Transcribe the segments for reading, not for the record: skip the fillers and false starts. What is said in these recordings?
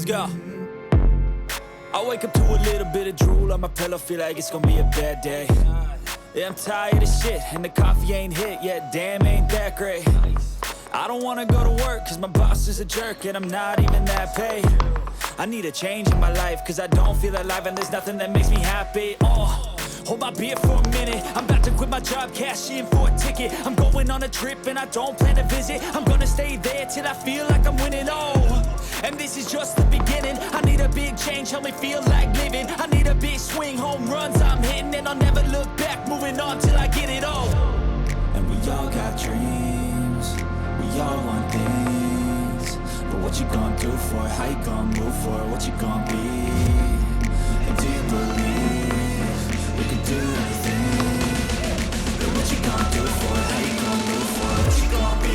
go. I wake up to a little bit of drool on my pillow, feel like it's gonna be a bad day. Yeah, I'm tired of shit, and the coffee ain't hit yet, damn, ain't that great. I don't wanna go to work, cause my boss is a jerk, and I'm not even that paid. I need a change in my life, cause I don't feel alive, and there's nothing that makes me happy. Hold my beer for a minute, I'm about to quit my job, cash in for a ticket. I'm going on a trip and I don't plan to visit. I'm gonna stay there till I feel like I'm winning, and this is just the beginning. I need a big change, help me feel like living. I need a big swing, home runs I'm hitting, and I'll never look back, moving on till I get it all. And we all got dreams, we all want things, but what you gonna do for it? How you gonna move for it? What you gonna be? And do you believe you can do anything? But what you gonna do for it? How you gonna move for it? What you gonna be?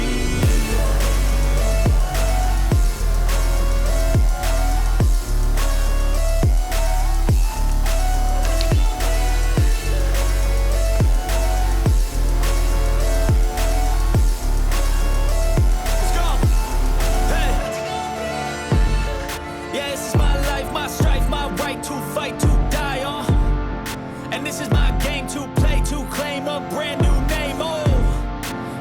Let's go! Hey! Yeah, this is my life, my strife, my right to fight, to die on. And this is my game to play, to claim a brand new name,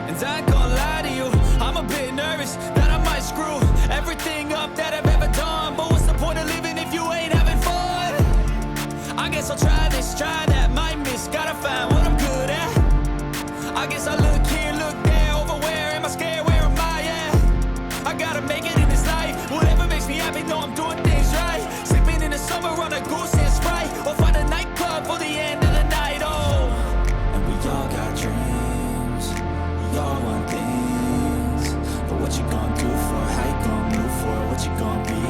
And I ain't gonna lie to you, I'm a bit nervous that I might screw everything up that I've ever done. But what's the point of living if you ain't having fun? I guess I'll try this, try that, might miss, gotta find what I'm good at. I guess I look here, look there, over where am I scared, where am I at? I gotta make it in this life, whatever makes me happy, know I'm doing things right. Sleeping in the summer on a goose and Sprite, or find a nightclub for the end of the night, And we all got dreams, we all want things, but what you gonna do for it? How you gonna move for it? What you gonna be?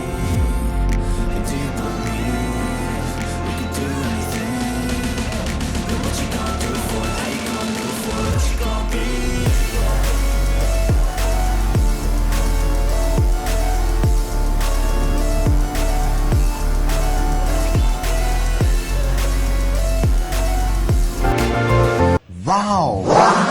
And do you believe you can do anything? But what you gonna do for it? How you gonna move for it? What you gonna be? Wow! Wow!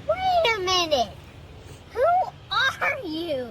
Wait a minute! Who are you?